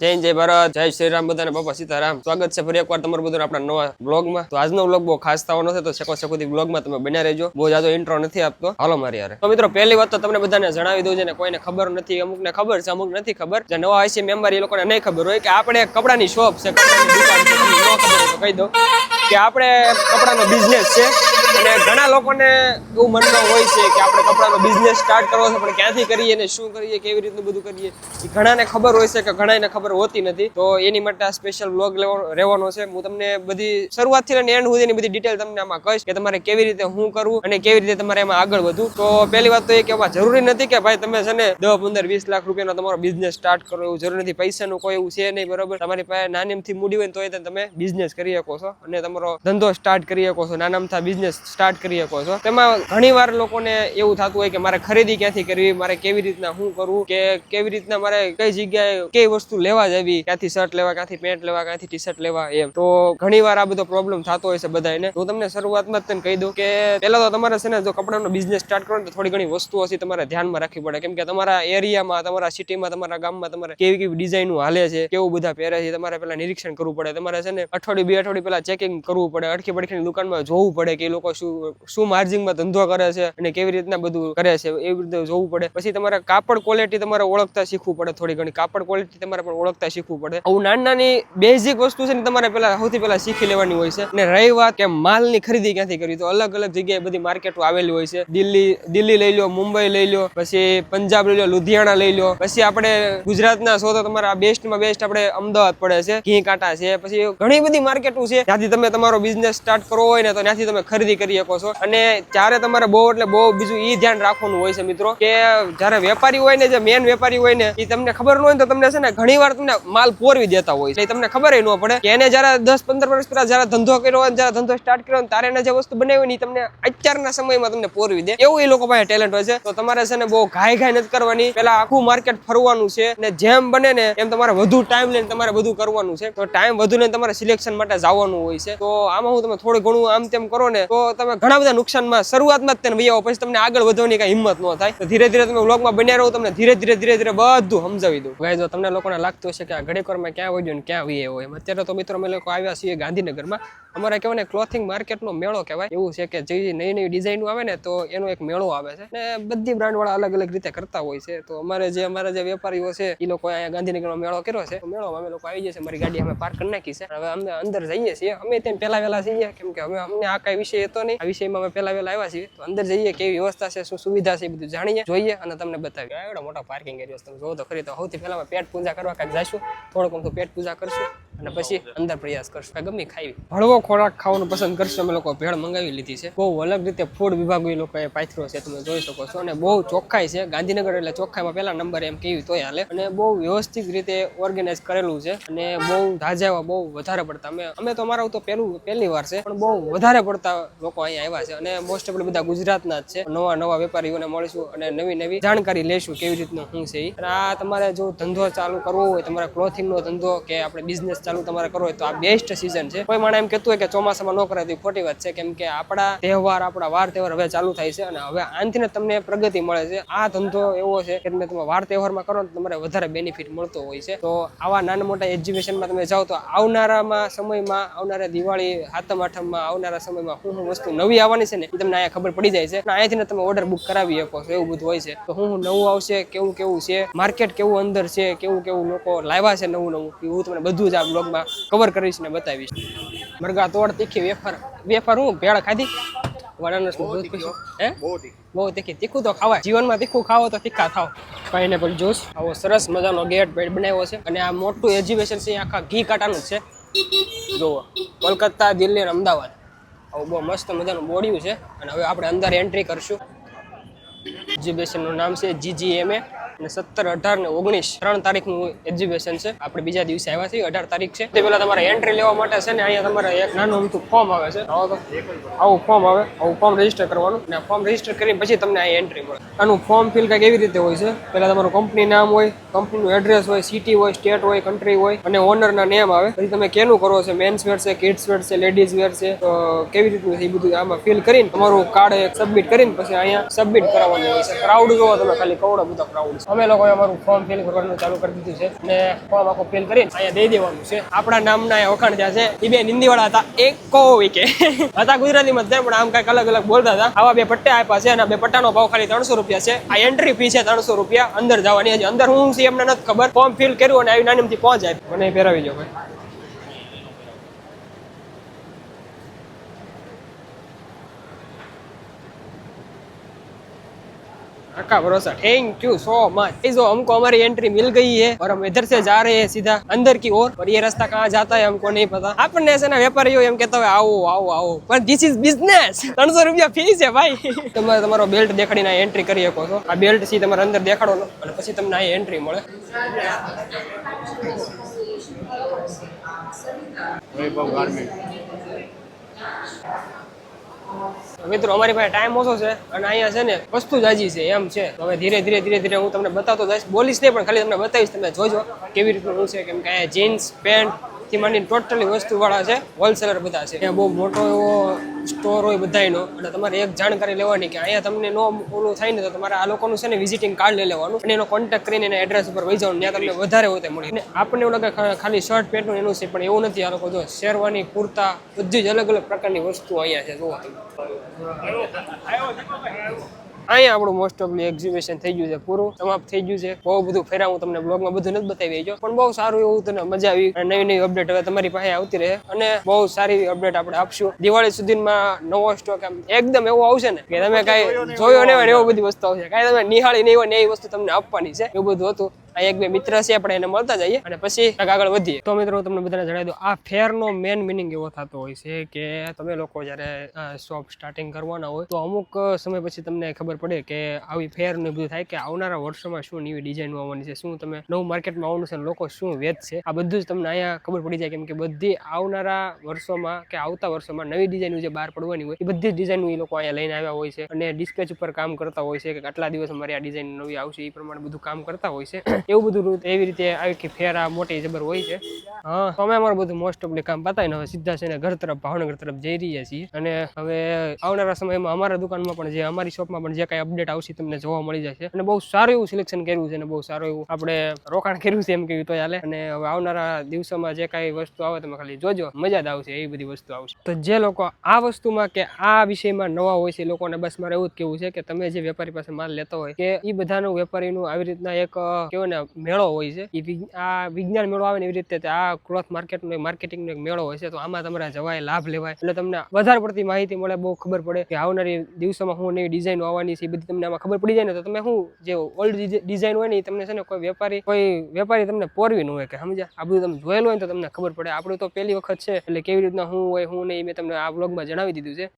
જય જય ભારત, જય શ્રી રામ, બધાને બાપા સીતારામ. સ્વાગત છે ફરી એકવાર તમારું બધું આપણા નવા બ્લોગમાં. તો આજનો બ્લોગ બહુ ખાસ થવાનો છે, તો સકોથી બ્લોગમાં તમે બન્યા રહેજો. બહુ જાજો ઇન્ટ્રો નથી આપતો, હાલો મારી યાર. તો મિત્રો પહેલી વાત તો તમને બધાને જણાવી દઉં છે ને, કોઈને ખબર નથી, અમુકને ખબર છે, અમુક નથી ખબર. જે નવા આઈસી મેમ્બર એ લોકોને નહીં ખબર હોય કે આપણે કપડાની શોપ છે, કપડાની દુકાન છે. તમને ન ખબર હોય તો કહી દઉં કે આપણે કપડાનો બિઝનેસ છે. અને ઘણા લોકોને એવું મનમાં હોય છે કે આપણે કપડાનો બિઝનેસ સ્ટાર્ટ કરવો છે, પણ ક્યાંથી કરીએ ને શું કરીએ, કેવી રીતનું બધું કરીએ, એ ઘણાને ખબર હોય છે કે ઘણાને ખબર હોતી નથી. તો એની માટે આ સ્પેશિયલ બ્લોગ રહેવાનો છે. હું તમને બધી શરૂઆતથી લઈને એન્ડ સુધીની બધી ડિટેલ તમને આમાં કહીશ કે તમારે કેવી રીતે હું કરવું અને કેવી રીતે તમારે એમાં આગળ વધવું. તો પહેલી વાત તો એ કે એમાં જરૂરી નથી કે ભાઈ તમે છે ને 10, 15, 20 લાખ રૂપિયાનો તમારો બિઝનેસ સ્ટાર્ટ કરો, એવું જરૂર નથી. પૈસાનું કોઈ એવું છે નહીં, બરોબર. તમારી પાસે નાનીમથી મૂડી હોય તો તમે બિઝનેસ કરી શકો છો અને તમારો ધંધો સ્ટાર્ટ કરી શકો છો, નાનામથી બિઝનેસ સ્ટાર્ટ કરી શકો છો. તેમાં ઘણી વાર લોકોને એવું થતું હોય કે મારે ખરીદી ક્યાંથી કરવી, મારે કેવી રીતના શું કરવું, કે કેવી રીતના મારે કઈ જગ્યાએ કઈ વસ્તુ લેવા જવી, ક્યાંથી શર્ટ લેવા, ક્યાંથી પેન્ટ લેવા, ક્યાંથી ટી શર્ટ લેવા, એમ. તો ઘણી વાર આ બધો પ્રોબ્લેમ થતો હોય છે બધાને. હું તમને શરૂઆતમાં જ તને કહી દઉં કે પહેલા તો તમારે છે ને જો કપડાનો બિઝનેસ સ્ટાર્ટ કરો તો થોડી ઘણી વસ્તુઓ છે તમારે ધ્યાનમાં રાખવી પડે. કેમ કે તમારા એરિયામાં, તમારા સિટીમાં, તમારા ગામમાં તમારે કેવી કેવી ડિઝાઇનો હાલે છે, કેવું બધા પહેરે છે, તમારે પેલા નિરીક્ષણ કરવું પડે. તમારે છે ને અઠવાડિયું 2 અઠવાડિયું પેલા ચેકિંગ કરવું પડે, અડકી પડખીની દુકાનમાં જોવું પડે કે એ લોકો શું માર્જિનમાં ધંધો કરે છે અને કેવી રીતના બધું કરે છે, એવી રીતે જોવું પડે. પછી તમારે કાપડ ક્વોલિટી તમારે ઓળખતા શીખવું પડે, થોડી ઘણી કાપડ ક્વોલિટી તમારે પણ ઓળખતા શીખવું પડે. આવું નાની બેઝિક વસ્તુ છે ને તમારે સૌથી પહેલા શીખી લેવાની હોય છે. અને રહી વાત કે માલની ખરીદી ક્યાંથી કરવી, તો અલગ અલગ જગ્યાએ બધી માર્કેટો આવેલી હોય છે. દિલ્હી લઈ લો, મુંબઈ લઈ લો, પછી પંજાબ લઈ લો, લુધિયાણા લઈ લો. પછી આપણે ગુજરાતના છો તો તમારા બેસ્ટમાં બેસ્ટ આપણે અમદાવાદ પડે છે, ઘી કાંટા છે. પછી ઘણી બધી માર્કેટો છે ત્યાંથી તમે તમારો બિઝનેસ સ્ટાર્ટ કરવો હોય ને તો ત્યાંથી તમે ખરીદી કરી શકો છો. અને ત્યારે તમારે બહુ બીજું એ ધ્યાન રાખવાનું હોય છે મિત્રો કે જયારે વેપારી હોય ને, જે મેન વેપારી હોય ને, એ તમને ખબર ન હોય તો તમને છે ને ઘણી વાર તમને માલ પોરવી દેતા હોય છે. તમને ખબર ન પડે કે એને જયારે 10-15 વર્ષ પહેલા જયારે ધંધો કર્યો હોય, જયારે ધંધો સ્ટાર્ટ કર્યો ત્યારે એને જે વસ્તુ બનાવી ને તમને અત્યારના સમયમાં તમને પોરવી દે. એવું એ લોકો પાસે ટેલેન્ટ હોય છે. તો તમારે છે ને બહુ ઘાઈ નથી કરવાની, પેલા આખું માર્કેટ ફરવાનું છે અને જેમ બને ને એમ તમારે વધુ ટાઈમ લઈને તમારે બધું કરવાનું છે. તો ટાઈમ વધુ લઈને તમારે સિલેક્શન માટે જવાનું હોય છે. તો આમાં હું તમે થોડું ઘણું આમ તેમ કરો ને તો તમે ઘણા બધા નુકસાનમાં શરૂઆતમાં જ તેને વહી આવો, પછી તમને આગળ વધવાની કઈ હિંમત ન થાય. તો ધીરે ધીરે તમે વ્લોગમાં બન્યા રહો, તમને ધીરે ધીરે બધું સમજાવી દઉં. ભાઈ જો તમને લોકોને લાગતું હશે કે આ ઘડીકરમાં ક્યાં વળ્યું ને ક્યાં વહી આવ્યો એમ, અત્યારે તો મિત્રો અમે લોકો આવ્યા છીએ ગાંધીનગરમાં. અમારે કહેવાય ને ક્લોથિંગ માર્કેટનો મેળો કહેવાય. એવું છે કે જે નવી ડિઝાઇનો આવે ને તો એનો એક મેળો આવે છે ને બધી બ્રાન્ડ વાળા અલગ અલગ રીતે કરતા હોય છે. તો અમારા જે વેપારીઓ છે એ લોકો અહીંયા ગાંધીનગરમાં મેળો કર્યો છે. મેળોમાં અમે લોકો આવી જઈએ છીએ, મારી ગાડી અમે પાર્ક કરી નાખી છે. હવે અમે અંદર જઈએ છીએ, અમે ત્યાં પહેલા વહેલા જઈએ કેમ કે અમને આ કઈ વિષય હતો નહીં. આ વિષયમાં અમે પહેલા વહેલા આવ્યા છીએ. તો અંદર જઈએ, કેવી વ્યવસ્થા છે, શું સુવિધા છે, એ બધું જાણીએ, જોઈએ અને તમને બતાવીએ. એવડો મોટો પાર્કિંગ એરિયો તમે જોવો તો ખરી. તો સૌથી પહેલા પેટ પૂજા કરવા કાંઈક જઈશું, થોડુંક અમથું પેટ પૂજા કરશું અને પછી અંદર પ્રયાસ કરશું કાંઈ ગમે ખાવી. હળવો ખોરાક ખાવાનું પસંદ કરશું. અમે લોકો ભેળ મંગાવી લીધી છે. બહુ અલગ રીતે ફૂડ વિભાગ એ લોકોએ પાથર્યો છે, તમે જોઈ શકો છો. અને બહુ ચોખ્ખાઈ છે. ગાંધીનગર એટલે ચોખ્ખાઈમાં પહેલા નંબર એમ કેવી તોય હાલે. અને બહુ વ્યવસ્થિત રીતે ઓર્ગેનાઇઝ કરેલું છે અને બહુ ધાજા બહુ વધારે પડતા અમે તો અમારા તો પહેલી વાર છે, પણ બહુ વધારે પડતા લોકો અહીંયા આવ્યા છે. અને મોસ્ટ ઓફ બધા ગુજરાતના જ છે. નવા વેપારીઓને મળીશું અને નવી જાણકારી લેશું કેવી રીતનું શું છે. અને આ તમારે જો ધંધો ચાલુ કરવો હોય, તમારે ક્લોથિંગનો ધંધો કે આપણે બિઝનેસ ચાલુ તમારે કરવો હોય તો આ બેસ્ટ સિઝન છે. કોઈ માણસ એમ કહેતું હોય કે ચોમાસામાં ન કરાય તો ખોટી વાત છે. કેમ કે આપણા તહેવાર, આપણા વાર તહેવાર હવે ચાલુ થાય છે અને હવે આનાથી તમને પ્રગતિ મળે છે. આ ધંધો એવો છે કે તમે વાર તહેવારમાં કરો તો તમારે વધારે બેનિફિટ મળતો હોય છે. તો આવા નાના મોટા એક્ઝિબિશનમાં તમે જાઓ તો આવનારા સમયમાં, આવનારા દિવાળી, સાતમ આઠમમાં, આવનારા સમયમાં શું વસ્તુ નવી આવવાની છે ને એ તમને અહીંયા ખબર પડી જાય છે. અને અહીંયાથી તમે ઓર્ડર બુક કરાવી શકો છો, એવું બધું હોય છે. તો શું નવું આવશે, કેવું છે, માર્કેટ કેવું અંદર છે, કેવું લોકો લાવ્યા છે નવું હું તમને બધું જ આ બ્લોગમાં કવર કરીશ ને બતાવીશ. મરઘા તોડ તીખી વેફર હું ભેળ ખાધી બહુ તીખું તો ખાવાય. જીવનમાં તીખું ખાવો તો તીખા ખાવ. પાઇનેપલ જ્યુસ, આવો સરસ મજાનો ગેટ બનાવ્યો છે. અને આ મોટું એક્ઝિબિશન છે, આખા ઘી કાંટાનું જ છે. જુઓ, કોલકાતા, દિલ્હી અને અમદાવાદ આવું બહુ મસ્ત મજાનું બોડ્યું છે. અને હવે આપણે અંદર એન્ટ્રી કરશું. એક્ઝિબિશનનું નામ છે GGMA અને 17, 18 ને 19 3 તારીખનું એક્ઝિબિશન છે. આપણે બીજા દિવસે આવ્યા છીએ, 18 તારીખ છે. તે પહેલા તમારે એન્ટ્રી લેવા માટે છે ને અહીંયા તમારે એક નાનું અમથું ફોર્મ આવે છે. આવું ફોર્મ આવે, આવું ફોર્મ રજીસ્ટર કરવાનું અને ફોર્મ રજીસ્ટર કરીને પછી તમને અહીંયા એન્ટ્રી મળે. આનું ફોર્મ ફિલ કંઈક એવી રીતે હોય છે. પહેલા તમારું કંપની નામ હોય, કંપનીનું એડ્રેસ હોય, સિટી હોય, સ્ટેટ હોય, કન્ટ્રી હોય અને ઓનરના નેમ આવે. પછી તમે કેનું કરો છો, મેન્સ વેર છે, કિડ્સ વેર છે, લેડીઝ વેર છે, તો કેવી રીતનું છે એ બધું આમાં ફિલ કરીને તમારું કાર્ડ સબમિટ કરીને પછી અહીંયા સબમિટ કરાવવાનું હોય છે. ક્રાઉડ જોવો તમે ખાલી, કવડો બધો ક્રાઉડ છે. અમે લોકોએ અમારું ફોર્મ ફિલ કરવાનું ચાલુ કરી દીધું છે અને ફોર્મ આખું ફિલ કરીને અહીંયા દઈ દેવાનું છે. આપણા નામના વખાણ ત્યાં છે. એ બે હિન્દીવાળા હતા, એક વીકે હતા ગુજરાતીમાં જ પણ આમ કઈક અલગ અલગ બોલતા હતા. આવા બે પટ્ટા આપ્યા છે અને બે પટ્ટાનો ભાવ ખાલી 300 રૂપિયા છે. આ એન્ટ્રી ફી છે 300 રૂપિયા અંદર જવાની. હજી અંદર હું છે એમને નથી ખબર. ફોર્મ ફિલ કર્યું અને આવી નાનીમથી પહોંચાય મને પહેરાવી દો ભાઈ. का भरोसा, थैंक यू सो मच। जो हमको हमारी एंट्री मिल गई है और हम इधर से जा रहे हैं सीधा अंदर की ओर और ये रास्ता कहाँ जाता है हमको नहीं पता. આપણને છે ને વેપારીઓ એમ કહેતા હોય આવો આવો આવો, પણ ધીસ ઇઝ બિઝનેસ. 300 રૂપિયા ફી છે ભાઈ. તમારે તમારો બેલ્ટ દેખાડીને એન્ટ્રી કરી શકો છો. આ બેલ્ટ થી તમારે અંદર દેખાડો ને અને પછી તમને આ એન્ટ્રી મળે. મિત્રો અમારી પાસે ટાઈમ ઓછો છે અને અહીંયા છે ને વસ્તુ જાજી છે એમ છે. હવે ધીરે ધીરે હું તમને બતાવતો જઈશ. બોલીશ નહીં પણ ખાલી તમને બતાવીશ. તમે જોજો કેવી રીતનું છે. કેમ કે અહીંયા જીન્સ પેન્ટ થી માંડીને ટોટલી વસ્તુ વાળા છે. હોલસેલર બધા છે. ત્યાં બહુ મોટો એવો સ્ટોર હોય બધાયનો. અને તમારે એક જાણકારી લેવાની કે અહીંયા તમને નો ઓલું થાય ને તો તમારે આ લોકોનું છે ને વિઝિટિંગ કાર્ડ લઈ લેવાનું અને એનો કોન્ટેક્ટ કરીને એના એડ્રેસ ઉપર વહી જવાનું. ત્યાં તમને વધારે હોય તે મળી. અને આપણને એવું લાગે ખાલી શર્ટ પેન્ટનું એનું છે પણ એવું નથી. આ લોકો જો શેરવાની કુર્તા બધી જ અલગ અલગ પ્રકારની વસ્તુ અહીંયા છે. જુઓ અહીંયા આપણું મોસ્ટ ઓફલી એક્ઝિબિશન થઈ ગયું છે, પૂરું સમાપ્ત થઈ ગયું છે. બહુ બધું ફેરા હું તમને બ્લોગમાં બધું નથી બતાવી ગયો પણ બહુ સારું એવું તને મજા આવી. નવી નવી અપડેટ હવે તમારી પાસે આવતી રહે અને બહુ સારી અપડેટ આપણે આપશું. દિવાળી સુધીમાં નવો સ્ટોક એકદમ એવો આવશે ને કે તમે કાંઈ જોયો નહીં હોય એવો બધી વસ્તુ આવશે. કાંઈ તમે નિહાળી નહીં હોય ને એવી વસ્તુ તમને આપવાની છે. એવું બધું હતું. આ એક બે મિત્ર છે આપણે એને મળતા જઈએ અને પછી આગળ વધીએ. તો મિત્રો તમને બધાને જણાવી દઉં, આ ફેરનો મેન મિનિંગ એવો થતો હોય છે કે તમે લોકો જ્યારે શોપ સ્ટાર્ટિંગ કરવાના હોય તો અમુક સમય પછી તમને ખબર પડે કે આવી ફેર ને બધું થાય કે આવનારા વર્ષોમાં શું નવી ડિઝાઇન આવવાની છે, શું તમે નવું માર્કેટમાં આવવાનું છે, લોકો શું વેચશે. આ બધું જ તમને અહીંયા ખબર પડી જાય. કેમ કે બધી આવનારા વર્ષોમાં કે આવતા વર્ષોમાં નવી ડિઝાઇન જે બહાર પડવાની હોય એ બધી જ ડિઝાઇન એ લોકો અહીંયા લઈને આવ્યા હોય છે અને ડિસ્પેચ ઉપર કામ કરતા હોય છે કે આટલા દિવસ અમારી આ ડિઝાઇન નવી આવશે એ પ્રમાણે બધું કામ કરતા હોય છે. એવું બધું એવી રીતે આવી ફેર આ મોટી જબર હોય છે. હા, અમે અમારું બધું મોસ્ટ ઓફલી કામ પતાવીને હવે સીધા છે ને ઘર તરફ ભાવનગર તરફ જઈ રહ્યા છીએ. અને હવે આવનારા સમયમાં અમારા દુકાનમાં પણ જે અમારી શોપમાં પણ જે કાંઈ અપડેટ આવશે તમને જોવા મળી જશે. અને બહુ સારું એવું સિલેક્શન કર્યું છે અને બહુ સારું એવું આપણે રોકાણ કર્યું છે એમ કેવું તો ચાલે. અને હવે આવનારા દિવસોમાં જે કાંઈ વસ્તુ આવે તમે ખાલી જોજો, મજા જ આવશે. એવી બધી વસ્તુ આવશે. તો જે લોકો આ વસ્તુમાં કે આ વિષયમાં નવા હોય છે લોકોને બસ મારે એવું જ કેવું છે કે તમે જે વેપારી પાસે માલ લેતો હોય કે એ બધાનું વેપારીનું આવી રીતના એક કેવો ને મેળો હોય છે. આ વિજ્ઞાન મેળો આવે ને એવી રીતે આ ક્લોથ માર્કેટનો માર્કેટિંગનો એક મેળો હોય છે. તો આમાં તમારે જવાય, લાભ લેવાય એટલે તમને વધારે પડતી માહિતી મળે, બહુ ખબર પડે કે આવનારી દિવસોમાં હું નવી ડિઝાઇન આવવાની છે એ બધી તમને આમાં ખબર પડી જાય ને તો તમે શું જે ઓલ્ડ ડિઝાઇન હોય ને એ તમને છે ને કોઈ વેપારી તમને પોરવી ન હોય કે સમજ્યા. આ બધું તમે જોયેલું હોય તો તમને ખબર પડે. આપણું તો પહેલી વખત છે એટલે કેવી રીતના શું હોય શું નહીં મેં તમને આ વ્લોગમાં જણાવી દીધું છે.